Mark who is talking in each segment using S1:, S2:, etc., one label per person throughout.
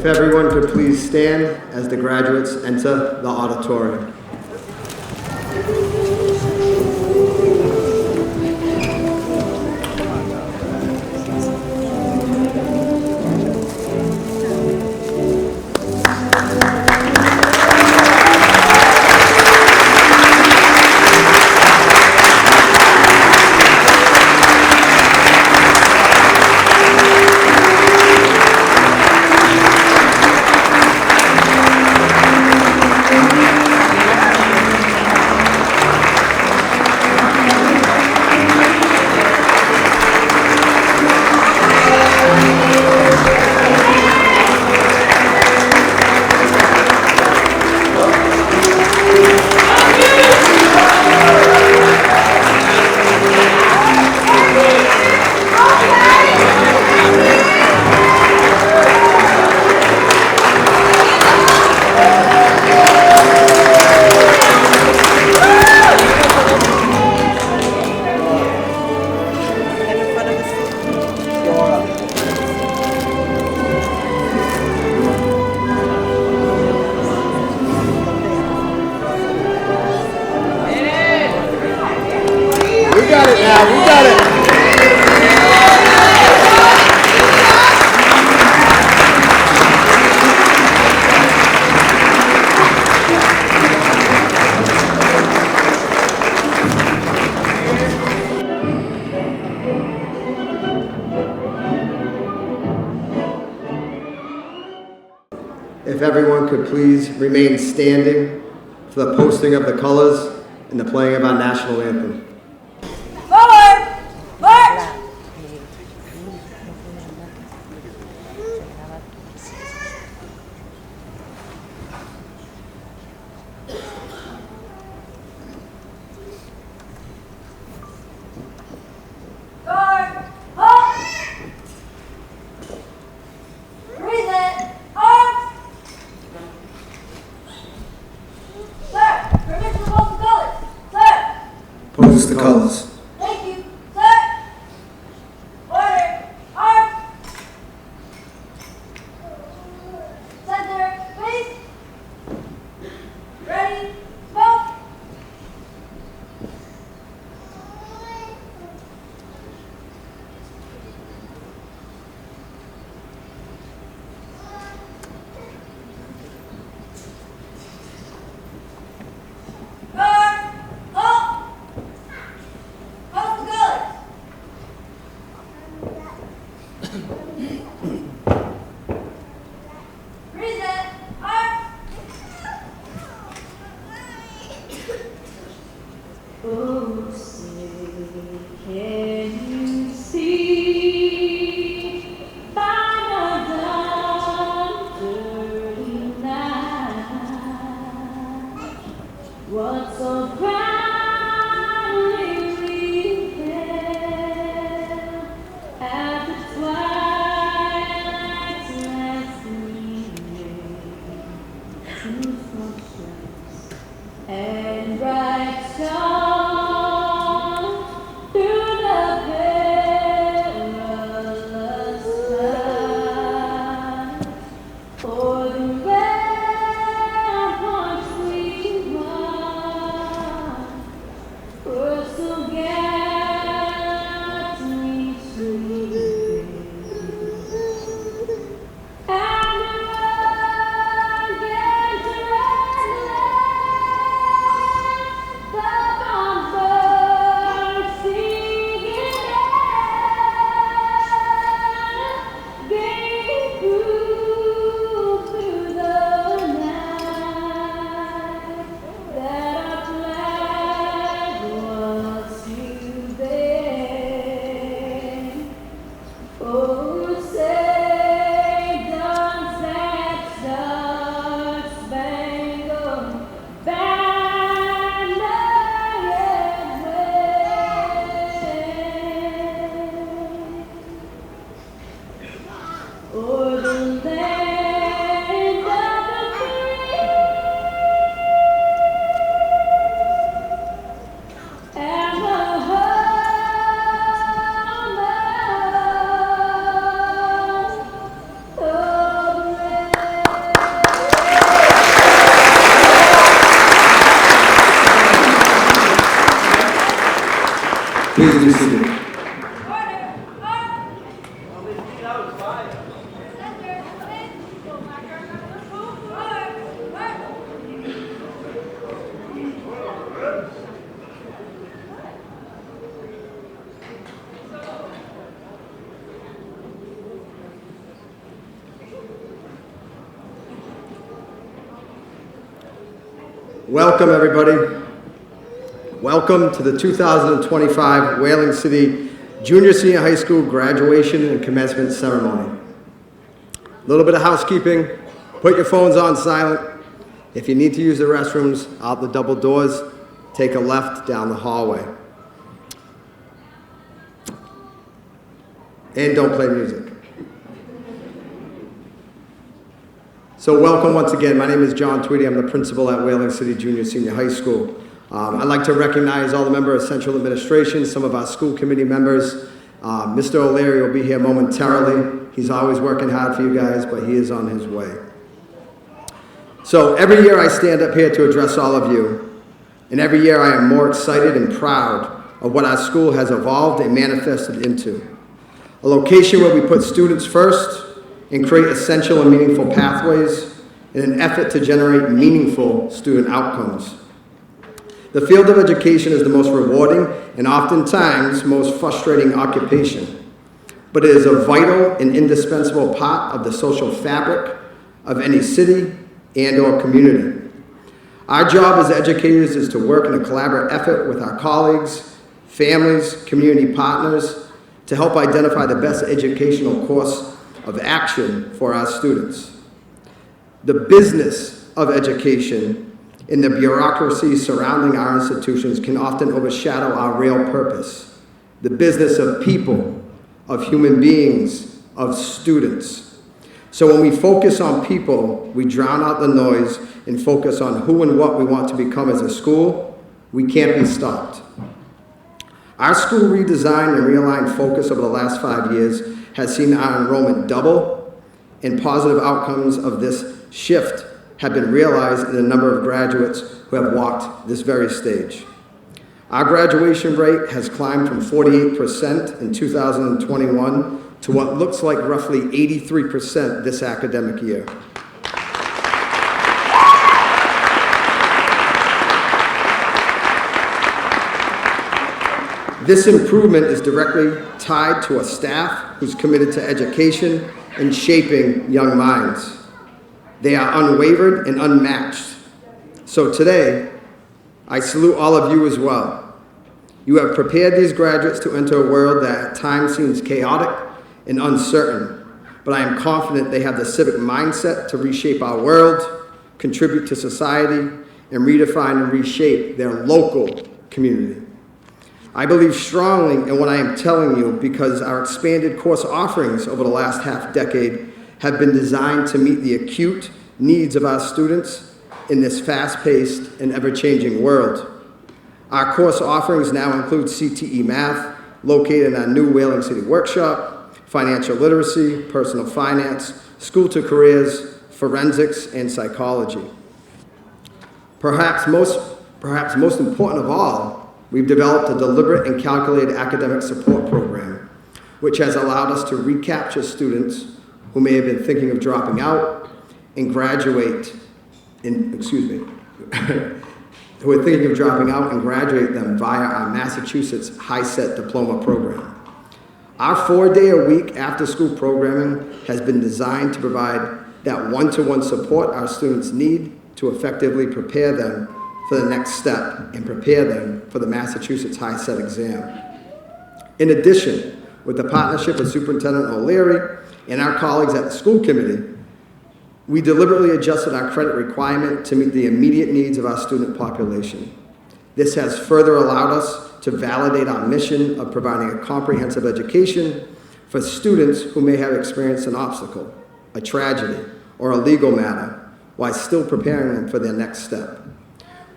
S1: If everyone could please stand as the graduates enter the auditorium. If everyone could please remain standing for the posting of the colors and the playing of our national anthem.
S2: Forward! March! Guard! Halt! Present! Arms! Sir, permission to post the colors. Sir!
S1: Post the colors.
S2: Thank you, sir! Order! Arms! Center, please! Ready? Smoke! Guard! Halt! Post the colors. Present. Arms.
S3: Oh, say, can you see by the dawn's early night what so proudly we hailed at the twilight's last gleaming to sunshine and bright stars through the perilous night. For the ramparts we won were so gallantly streaming, and the rugged terrain the
S1: Please be seated. Welcome, everybody. Welcome to the 2025 Whaling City Junior Senior High School graduation and commencement ceremony. A little bit of housekeeping. Put your phones on silent. If you need to use the restrooms, out the double doors, take a left down the hallway. And don't play music. So welcome once again. My name is John Tweedy. I'm the principal at Whaling City Junior Senior High School. I'd like to recognize all the members of Central Administration, some of our school committee members. Mr. O'Leary will be here momentarily. He's always working hard for you guys, but he is on his way. So every year I stand up here to address all of you, and every year I am more excited and proud of what our school has evolved and manifested into. A location where we put students first and create essential and meaningful pathways in an effort to generate meaningful student outcomes. The field of education is the most rewarding and oftentimes most frustrating occupation, but it is a vital and indispensable part of the social fabric of any city and or community. Our job as educators is to work in a collaborative effort with our colleagues, families, community partners to help identify the best educational course of action for our students. The business of education and the bureaucracy surrounding our institutions can often overshadow our real purpose, the business of people, of human beings, of students. So when we focus on people, we drown out the noise and focus on who and what we want to become as a school. We can't be stopped. Our school redesign and realigned focus over the last 5 years has seen our enrollment double, and positive outcomes of this shift have been realized in a number of graduates who have walked this very stage. Our graduation rate has climbed from 48% in 2021 to what looks like roughly 83% this academic year. This improvement is directly tied to a staff who's committed to education and shaping young minds. They are unwavered and unmatched. So today, I salute all of you as well. You have prepared these graduates to enter a world that at times seems chaotic and uncertain, but I am confident they have the civic mindset to reshape our world, contribute to society, and redefine and reshape their local community. I believe strongly in what I am telling you because our expanded course offerings over the last half decade have been designed to meet the acute needs of our students in this fast-paced and ever-changing world. Our course offerings now include CTE Math, located in our new Whaling City workshop, financial literacy, personal finance, school to careers, forensics, and psychology. Perhaps most important of all, we've developed a deliberate and calculated academic support program, which has allowed us to recapture students who may have been thinking of dropping out and who are thinking of dropping out and graduate them via our Massachusetts High-Set Diploma program. Our 4-day-a-week after-school programming has been designed to provide that one-to-one support our students need to effectively prepare them for the next step and prepare them for the Massachusetts High-Set exam. In addition, with the partnership of Superintendent O'Leary and our colleagues at the school committee, we deliberately adjusted our credit requirement to meet the immediate needs of our student population. This has further allowed us to validate our mission of providing a comprehensive education for students who may have experienced an obstacle, a tragedy, or a legal matter while still preparing them for their next step.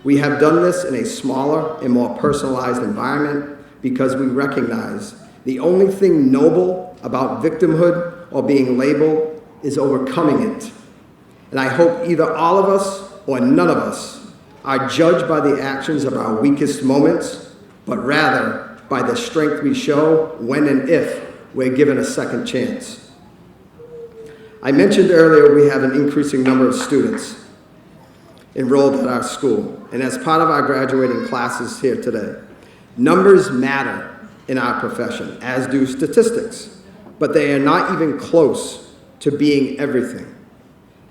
S1: We have done this in a smaller and more personalized environment because we recognize the only thing noble about victimhood or being labeled is overcoming it. And I hope either all of us or none of us are judged by the actions of our weakest moments, but rather by the strength we show when and if we're given a second chance. I mentioned earlier we have an increasing number of students enrolled at our school, and as part of our graduating classes here today, numbers matter in our profession, as do statistics, but they are not even close to being everything.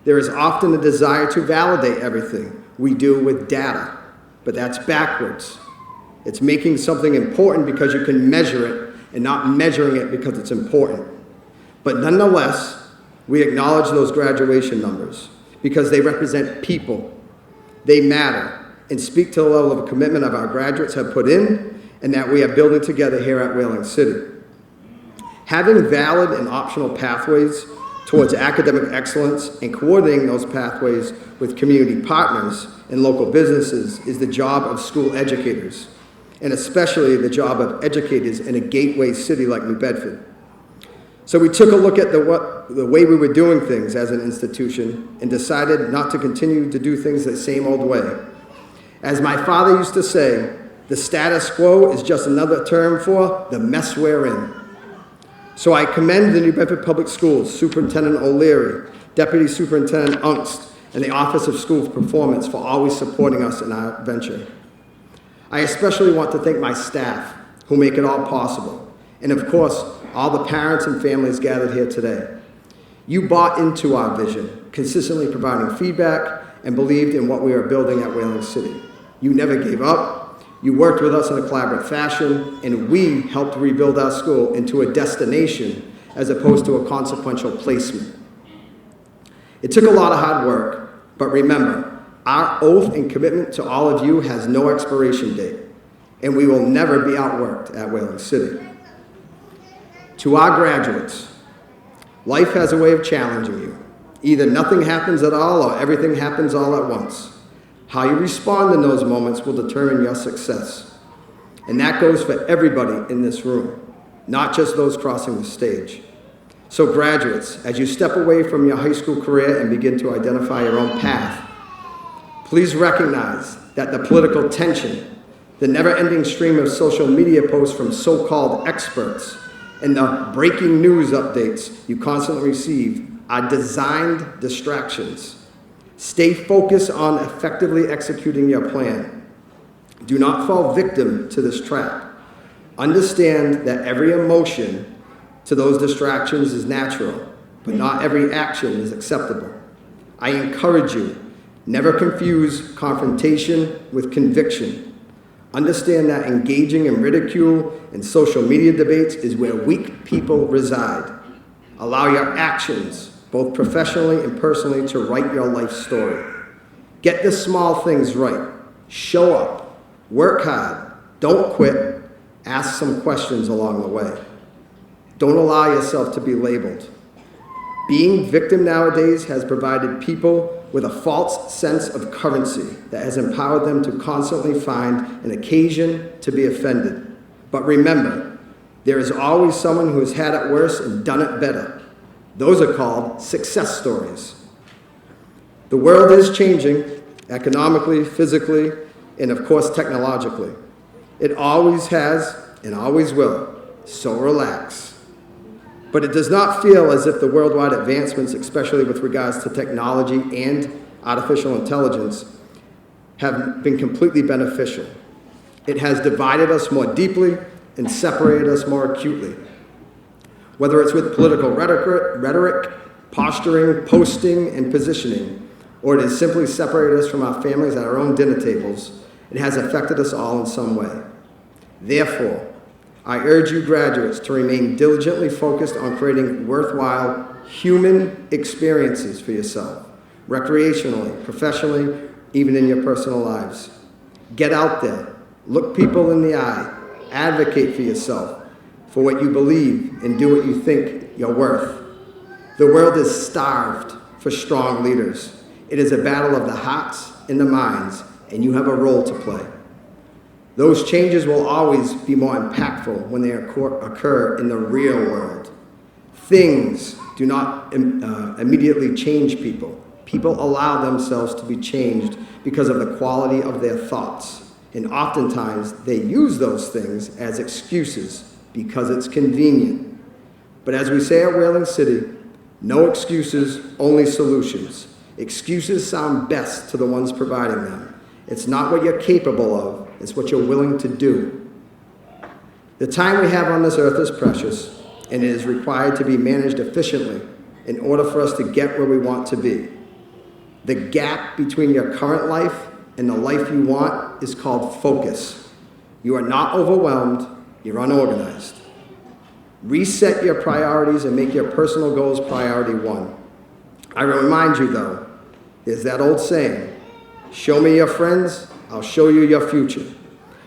S1: There is often a desire to validate everything we do with data, but that's backwards. It's making something important because you can measure it and not measuring it because it's important. But nonetheless, we acknowledge those graduation numbers because they represent people. They matter and speak to the level of commitment of our graduates have put in and that we are building together here at Whaling City. Having valid and optional pathways towards academic excellence and coordinating those pathways with community partners and local businesses is the job of school educators, and especially the job of educators in a gateway city like New Bedford. So we took a look at the way we were doing things as an institution and decided not to continue to do things the same old way. As my father used to say, the status quo is just another term for the mess we're in. So I commend the New Bedford Public Schools, Superintendent O'Leary, Deputy Superintendent Ungst, and the Office of School Performance for always supporting us in our venture. I especially want to thank my staff, who make it all possible, and of course, all the parents and families gathered here today. You bought into our vision, consistently providing feedback and believed in what we are building at Whaling City. You never gave up. You worked with us in a collaborative fashion, and we helped rebuild our school into a destination as opposed to a consequential placement. It took a lot of hard work, but remember, our oath and commitment to all of you has no expiration date, and we will never be outworked at Whaling City. To our graduates, life has a way of challenging you. Either nothing happens at all or everything happens all at once. How you respond in those moments will determine your success. And that goes for everybody in this room, not just those crossing the stage. So graduates, as you step away from your high school career and begin to identify your own path, please recognize that the political tension, the never-ending stream of social media posts from so-called experts, and the breaking news updates you constantly receive are designed distractions. Stay focused on effectively executing your plan. Do not fall victim to this trap. Understand that every emotion to those distractions is natural, but not every action is acceptable. I encourage you, never confuse confrontation with conviction. Understand that engaging in ridicule and social media debates is where weak people reside. Allow your actions, both professionally and personally, to write your life story. Get the small things right. Show up. Work hard. Don't quit. Ask some questions along the way. Don't allow yourself to be labeled. Being victim nowadays has provided people with a false sense of currency that has empowered them to constantly find an occasion to be offended. But remember, there is always someone who has had it worse and done it better. Those are called success stories. The world is changing economically, physically, and of course technologically. It always has and always will, so relax. But it does not feel as if the worldwide advancements, especially with regards to technology and artificial intelligence, have been completely beneficial. It has divided us more deeply and separated us more acutely. Whether it's with political rhetoric, posturing, posting, and positioning, or it has simply separated us from our families at our own dinner tables, it has affected us all in some way. Therefore, I urge you graduates to remain diligently focused on creating worthwhile human experiences for yourself, recreationally, professionally, even in your personal lives. Get out there, look people in the eye, advocate for yourself, for what you believe, and do what you think you're worth. The world is starved for strong leaders. It is a battle of the hearts and the minds, and you have a role to play. Those changes will always be more impactful when they occur in the real world. Things do not immediately change people. People allow themselves to be changed because of the quality of their thoughts And oftentimes, they use those things as excuses because it's convenient. But as we say at Whaling City, no excuses, only solutions. Excuses sound best to the ones providing them. It's not what you're capable of, it's what you're willing to do. The time we have on this earth is precious, and it is required to be managed efficiently in order for us to get where we want to be. The gap between your current life and the life you want is called focus. You are not overwhelmed, you're unorganized. Reset your priorities and make your personal goals priority one. I remind you though, there's that old saying, show me your friends, I'll show you your future.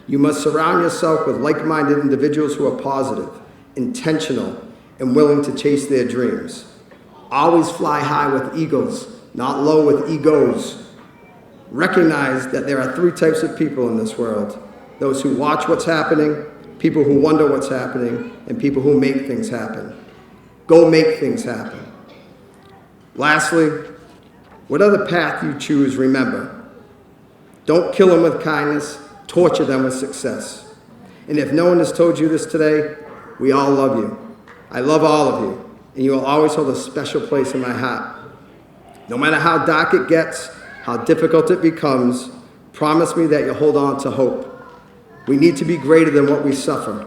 S1: You must surround yourself with like-minded individuals who are positive, intentional, and willing to chase their dreams. Always fly high with eagles, not low with egos. Recognize that there are three types of people in this world: those who watch what's happening, people who wonder what's happening, and people who make things happen. Go make things happen. Lastly, whatever path you choose, remember, don't kill them with kindness, torture them with success. And if no one has told you this today, we all love you. I love all of you, and you will always hold a special place in my heart. No matter how dark it gets, how difficult it becomes, promise me that you'll hold on to hope. We need to be greater than what we suffer.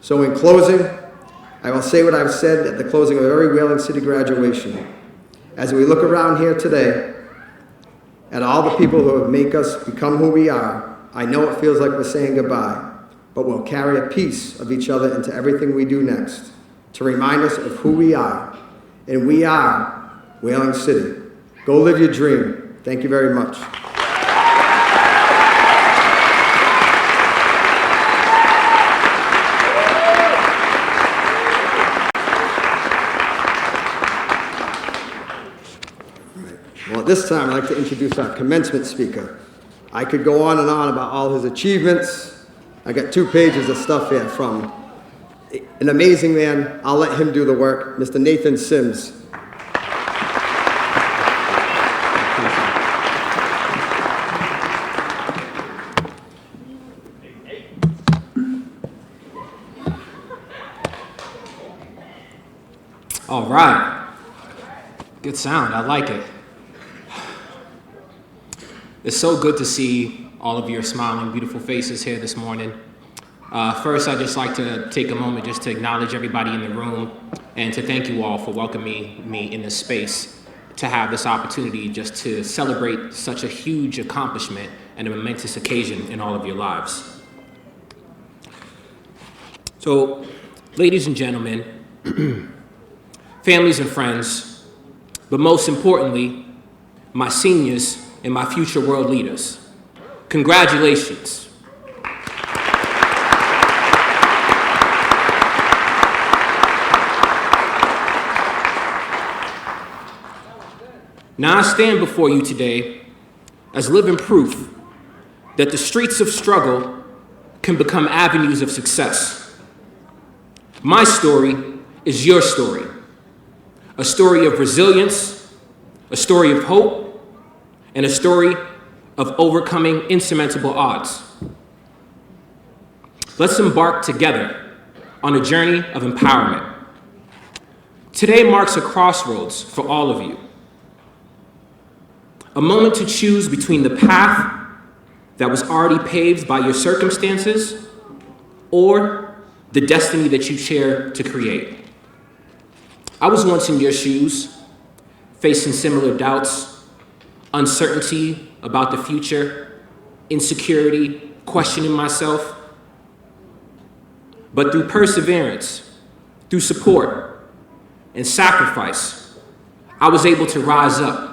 S1: So in closing, I will say what I've said at the closing of every Whaling City graduation. As we look around here today, at all the people who have made us become who we are, I know it feels like we're saying goodbye, but we'll carry a piece of each other into everything we do next to remind us of who we are. And we are Whaling City. Go live your dream. Thank you very much. Well, at this time, I'd like to introduce our commencement speaker. I could go on and on about all his achievements. I got 2 pages of stuff here from an amazing man. I'll let him do the work, Mr. Nathan Sims.
S4: All right. Good sound. I like it. It's so good to see all of your smiling, beautiful faces here this morning. First, I'd just like to take a moment just to acknowledge everybody in the room and to thank you all for welcoming me in this space to have this opportunity just to celebrate such a huge accomplishment and a momentous occasion in all of your lives. So, ladies and gentlemen, families and friends, but most importantly, my seniors and my future world leaders, congratulations. Now I stand before you today as living proof that the streets of struggle can become avenues of success. My story is your story, a story of resilience, a story of hope, and a story of overcoming insurmountable odds. Let's embark together on a journey of empowerment. Today marks a crossroads for all of you. A moment to choose between the path that was already paved by your circumstances or the destiny that you share to create. I was once in your shoes, facing similar doubts, uncertainty about the future, insecurity, questioning myself. But through perseverance, through support, and sacrifice, I was able to rise up.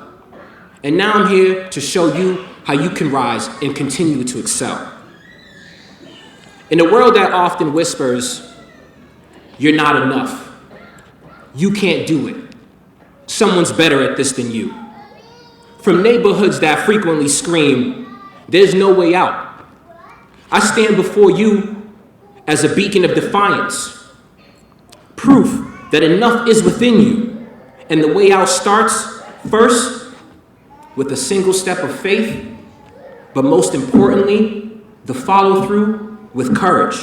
S4: And now I'm here to show you how you can rise and continue to excel. In a world that often whispers, you're not enough, you can't do it, someone's better at this than you. From neighborhoods that frequently scream, there's no way out, I stand before you as a beacon of defiance, proof that enough is within you, and the way out starts first with a single step of faith, but most importantly, the follow-through with courage.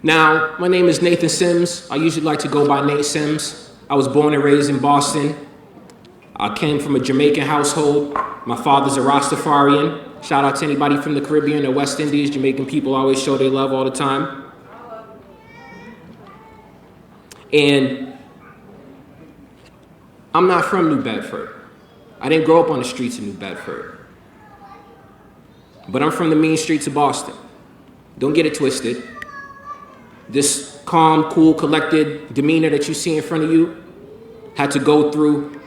S4: Now, my name is Nathan Sims. I usually like to go by Nate Sims. I was born and raised in Boston. I came from a Jamaican household. My father's a Rastafarian. Shout out to anybody from the Caribbean or West Indies. Jamaican people always show their love all the time. And I'm not from New Bedford. I didn't grow up on the streets of New Bedford. But I'm from the mean streets of Boston. Don't get it twisted. This calm, cool, collected demeanor that you see in front of you had to go through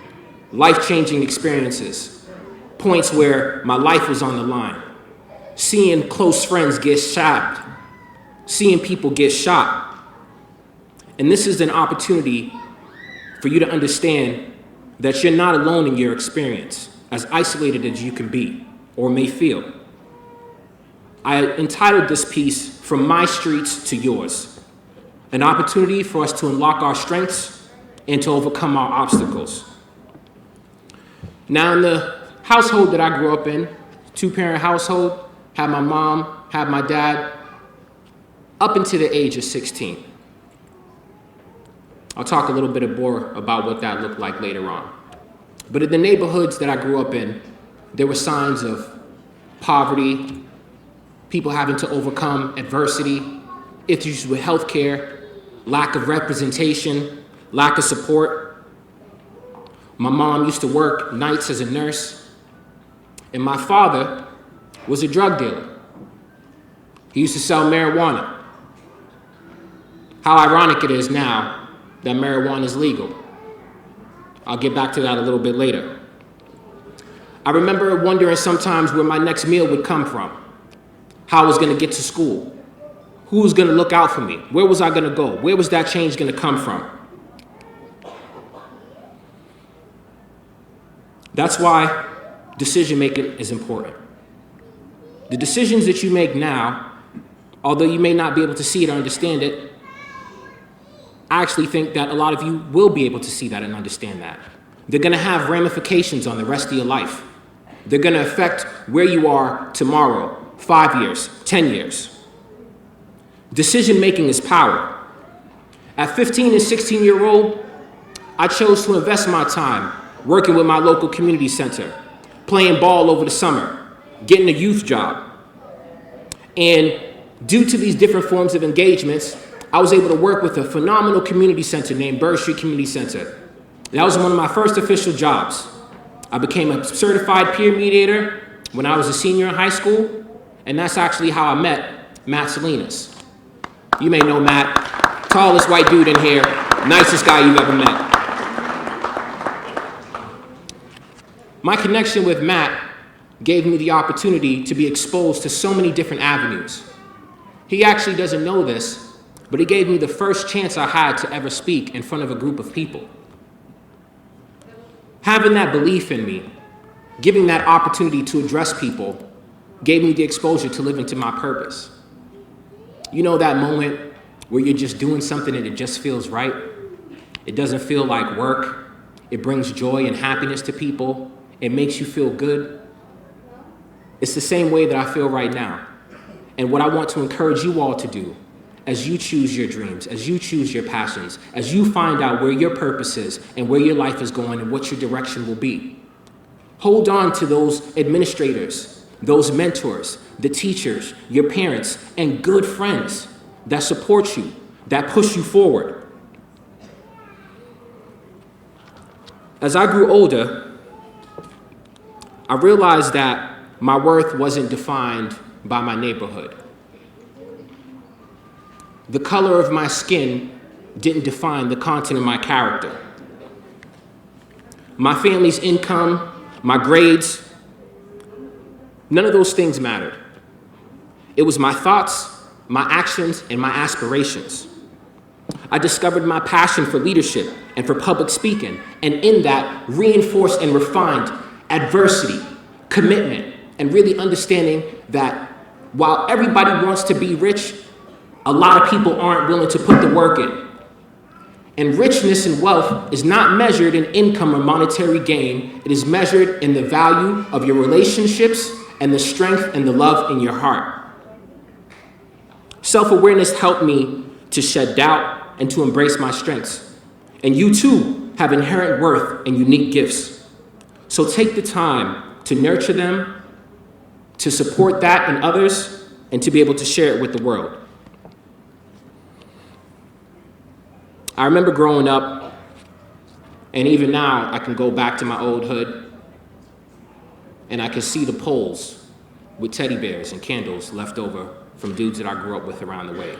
S4: life-changing experiences, points where my life was on the line, seeing close friends get stabbed, seeing people get shot. And this is an opportunity for you to understand that you're not alone in your experience, as isolated as you can be or may feel. I entitled this piece, From My Streets to Yours, an opportunity for us to unlock our strengths and to overcome our obstacles. Now, in the household that I grew up in, two-parent household, had my mom, had my dad, up until the age of 16. I'll talk a little bit more about what that looked like later on. But in the neighborhoods that I grew up in, there were signs of poverty, people having to overcome adversity, issues with healthcare, lack of representation, lack of support. My mom used to work nights as a nurse, and my father was a drug dealer. He used to sell marijuana. How ironic it is now that marijuana is legal. I'll get back to that a little bit later. I remember wondering sometimes where my next meal would come from, how I was gonna get to school, who was gonna look out for me, where was I gonna go, where was that change gonna come from? That's why decision making is important. The decisions that you make now, although you may not be able to see it or understand it, I actually think that a lot of you will be able to see that and understand that. They're gonna have ramifications on the rest of your life. They're gonna affect where you are tomorrow, 5 years, 10 years. Decision making is power. At 15 and 16-year-old, I chose to invest my time working with my local community center, playing ball over the summer, getting a youth job. And due to these different forms of engagements, I was able to work with a phenomenal community center named Bird Street Community Center. That was one of my first official jobs. I became a certified peer mediator when I was a senior in high school, and that's actually how I met Matt Salinas. You may know Matt, tallest white dude in here, nicest guy you've ever met. My connection with Matt gave me the opportunity to be exposed to so many different avenues. He actually doesn't know this, but he gave me the first chance I had to ever speak in front of a group of people. Having that belief in me, giving that opportunity to address people, gave me the exposure to live into my purpose. You know that moment where you're just doing something and it just feels right? It doesn't feel like work. It brings joy and happiness to people. It makes you feel good. It's the same way that I feel right now. And what I want to encourage you all to do, as you choose your dreams, as you choose your passions, as you find out where your purpose is and where your life is going and what your direction will be, hold on to those administrators, those mentors, the teachers, your parents, and good friends that support you, that push you forward. As I grew older, I realized that my worth wasn't defined by my neighborhood. The color of my skin didn't define the content of my character. My family's income, my grades, none of those things mattered. It was my thoughts, my actions, and my aspirations. I discovered my passion for leadership and for public speaking, and in that, reinforced and refined adversity, commitment, and really understanding that while everybody wants to be rich, a lot of people aren't willing to put the work in. And richness and wealth is not measured in income or monetary gain. It is measured in the value of your relationships and the strength and the love in your heart. Self-awareness helped me to shed doubt and to embrace my strengths. And you too have inherent worth and unique gifts. So take the time to nurture them, to support that in others, and to be able to share it with the world. I remember growing up, and even now I can go back to my old hood, and I can see the poles with teddy bears and candles left over from dudes that I grew up with around the way.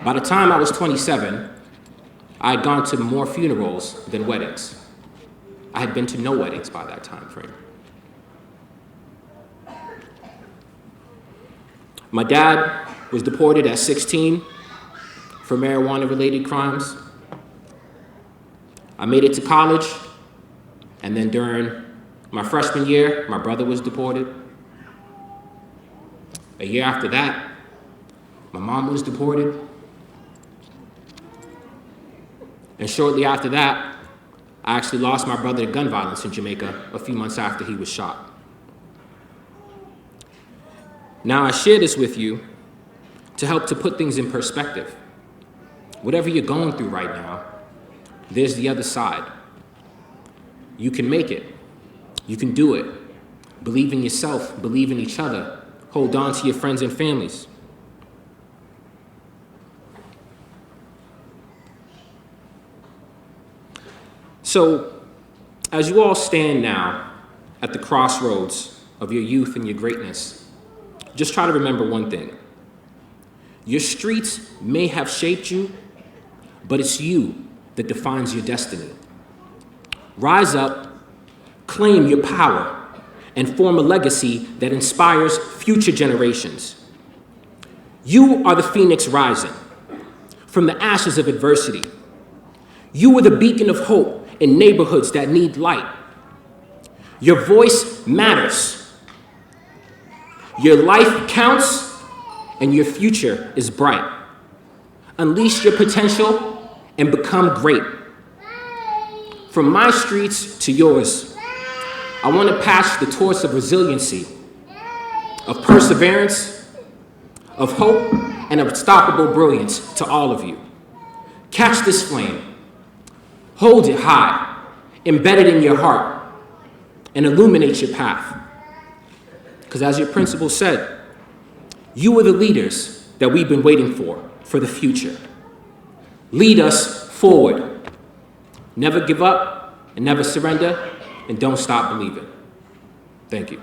S4: By the time I was 27, I had gone to more funerals than weddings. I had been to no weddings by that time frame. My dad was deported at 16 for marijuana-related crimes. I made it to college, and then during my freshman year, my brother was deported. A year after that, my mom was deported. And shortly after that, I actually lost my brother to gun violence in Jamaica a few months after he was shot. Now, I share this with you to help to put things in perspective. Whatever you're going through right now, there's the other side. You can make it. You can do it. Believe in yourself. Believe in each other. Hold on to your friends and families. So, as you all stand now at the crossroads of your youth and your greatness, just try to remember one thing. Your streets may have shaped you, but it's you that defines your destiny. Rise up, claim your power, and form a legacy that inspires future generations. You are the phoenix rising from the ashes of adversity. You are the beacon of hope in neighborhoods that need light. Your voice matters. Your life counts, and your future is bright. Unleash your potential and become great. From my streets to yours, I want to pass the torch of resiliency, of perseverance, of hope, and unstoppable brilliance to all of you. Catch this flame, hold it high, embed it in your heart, and illuminate your path. Because as your principal said, you are the leaders that we've been waiting for the future. Lead us forward. Never give up and never surrender, and don't stop believing. Thank you.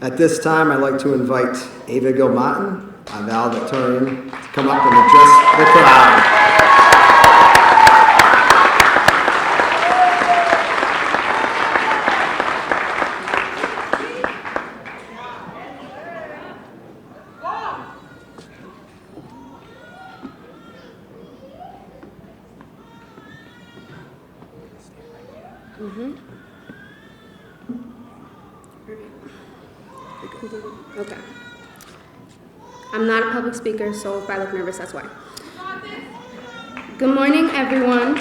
S1: At this time, I'd like to invite Ava Gilmartin, our valedictorian, to come up and address the crowd.
S5: Okay. I'm not a public speaker, so if I look nervous, that's why. Good morning, everyone,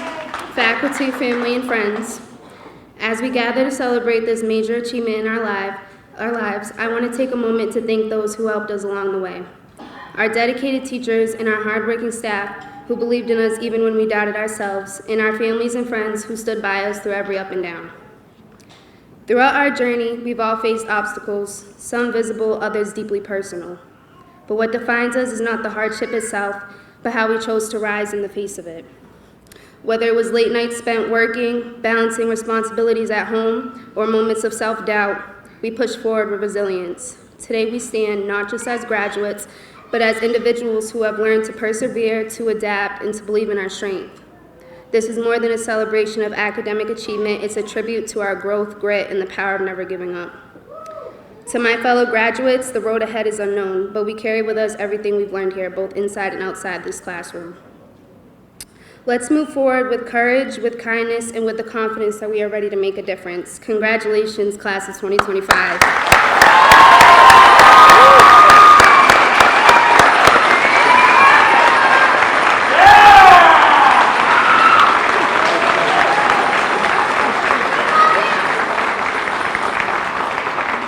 S5: faculty, family, and friends. As we gather to celebrate this major achievement in our lives, I want to take a moment to thank those who helped us along the way. Our dedicated teachers and our hardworking staff who believed in us even when we doubted ourselves, and our families and friends who stood by us through every up and down. Throughout our journey, we've all faced obstacles, some visible, others deeply personal. But what defines us is not the hardship itself, but how we chose to rise in the face of it. Whether it was late nights spent working, balancing responsibilities at home, or moments of self-doubt, we pushed forward with resilience. Today we stand not just as graduates, but as individuals who have learned to persevere, to adapt, and to believe in our strength. This is more than a celebration of academic achievement, it's a tribute to our growth, grit, and the power of never giving up. To my fellow graduates, the road ahead is unknown, but we carry with us everything we've learned here, both inside and outside this classroom. Let's move forward with courage, with kindness, and with the confidence that we are ready to make a difference. Congratulations, class of 2025.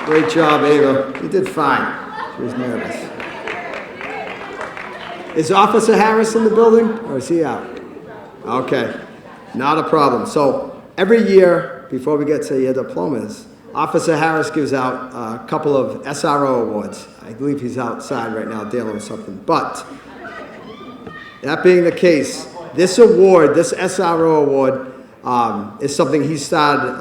S1: Great job, Ava. You did fine. She was nervous. Is Officer Harris in the building, or is he out? Okay, not a problem. So every year, before we get to your diplomas, Officer Harris gives out a couple of SRO awards. I believe he's outside right now dealing with something. But that being the case, this award, this SRO award, is something he started,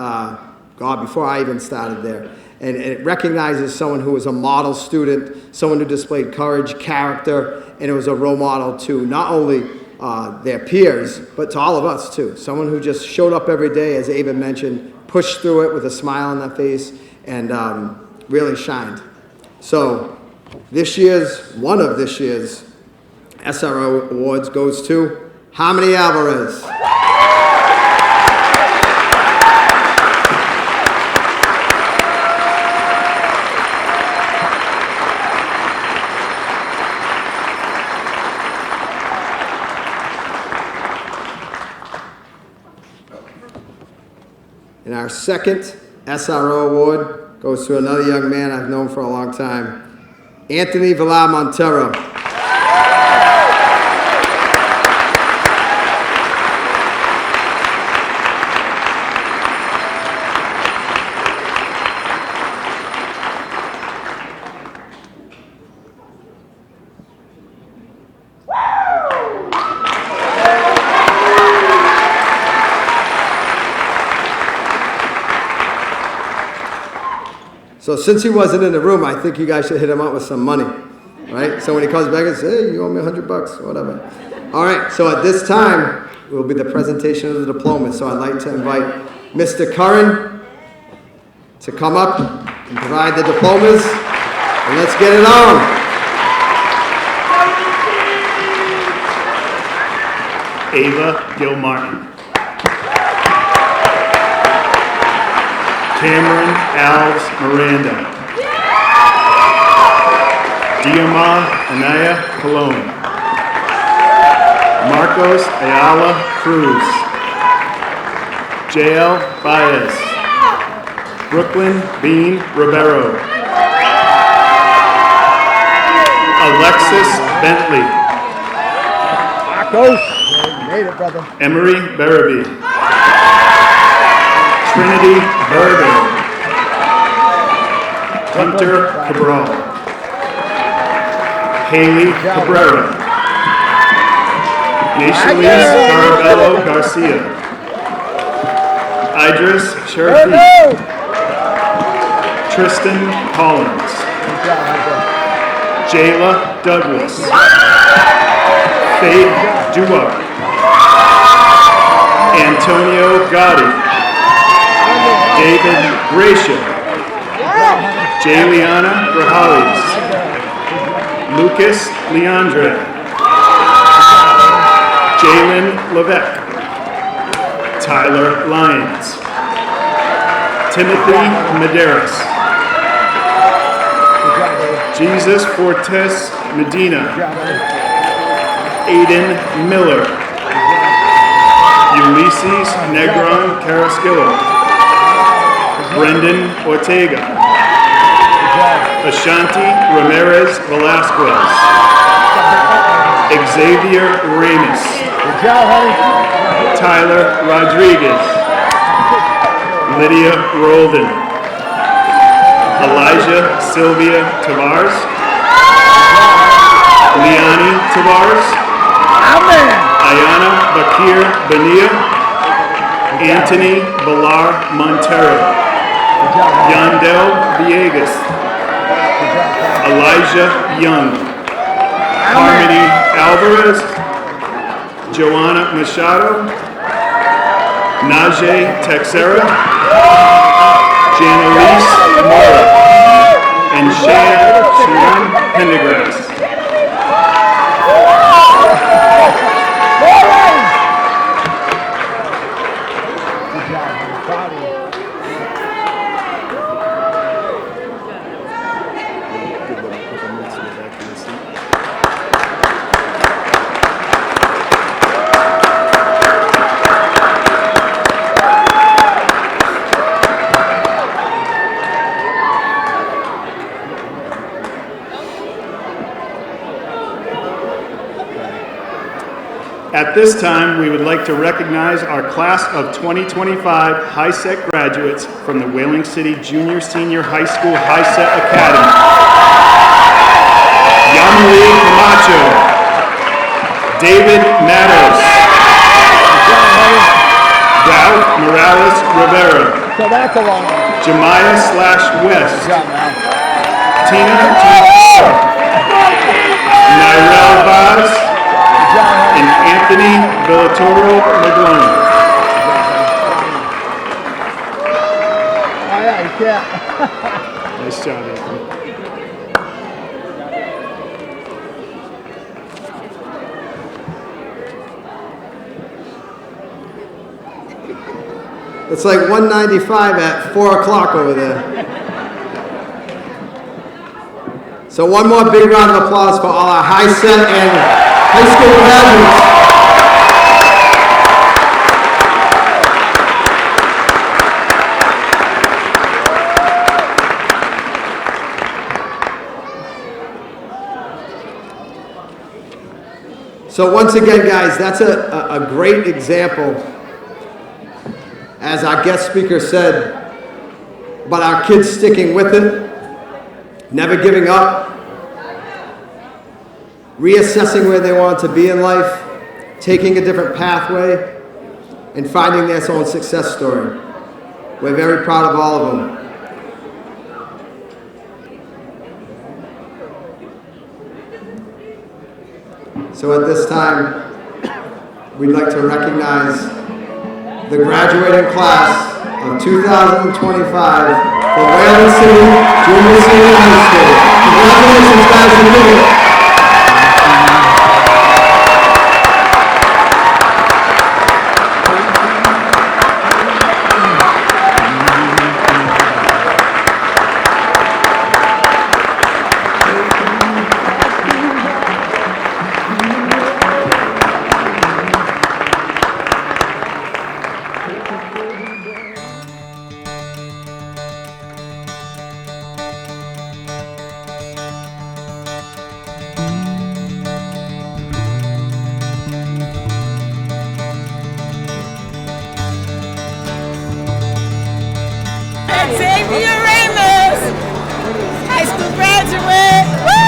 S1: before I even started there. And it recognizes someone who was a model student, someone who displayed courage, character, and it was a role model to not only their peers, but to all of us too. Someone who just showed up every day, as Ava mentioned, pushed through it with a smile on their face, and really shined. So one of this year's SRO awards goes to Harmony Alvarez. And our second SRO award goes to another young man I've known for a long time, Anthony Villar Montero. So since he wasn't in the room, I think you guys should hit him up with some money, right? So when he comes back and says, hey, you owe me $100, whatever. All right, so at this time, will be the presentation of the diploma. So I'd like to invite Mr. Curran to come up and provide the diplomas, and let's get it on.
S6: Ava Gilmartin. Cameron Alves Miranda. Diama Anaya Colon. Marcos Ayala Cruz. Jael Baez. Brooklyn Bean Ribeiro. Alexis Bentley.
S1: Marcos. Made it, brother.
S6: Emery Barabee. Trinity Berger. Hunter Cabral. Haley Cabrera. Nationalise Carabello Garcia. Idris Sherifi. Tristan Collins. Jayla Douglas. Faith Duar. Antonio Gotti. David Gracia. Jayliana Grajales. Lucas Leandre. Jalen Levesque. Tyler Lyons. Timothy Medeiros. Jesus Fortes Medina. Aiden Miller. Ulysses Negron Carrasquillo. Brendan Ortega. Ashanti Ramirez Velasquez. Xavier Ramis. Tyler Rodriguez. Lydia Roldan. Elijah Sylvia Tavares. Liani Tavares. Ayana Bakir Bania. Anthony Villar Montero. Yandel Villegas. Elijah Young. Harmony Alvarez. Joanna Machado. Najee Texera. Jannalise Mora. And Sharon Pendergrass. At this time, we would like to recognize our class of 2025 High-Set graduates from the Whaling City Junior Senior High School High-Set Academy. Yamali Camacho, David Matters, Ralph Morales Rivera,
S7: So that's a long one.
S6: Jemiah/West,
S7: Good job, man.
S6: Tina Tafara, Nyrel Vaz,
S7: Good job, man.
S6: and Anthony Villatoro Maglone.
S7: Oh, yeah, you can't.
S6: Nice job, Anthony.
S1: It's like 195 at 4 o'clock over there. So one more big round of applause for all our high-set and high school graduates. So once again, guys, that's a great example, as our guest speaker said, about our kids sticking with it, never giving up, reassessing where they want to be in life, taking a different pathway, and finding their own success story. We're very proud of all of them. So at this time, we'd like to recognize the graduating class of 2025 for Whaling City Junior Senior High School. Congratulations, guys, you did it.
S8: Xavier Ramos, high school graduate. Woo!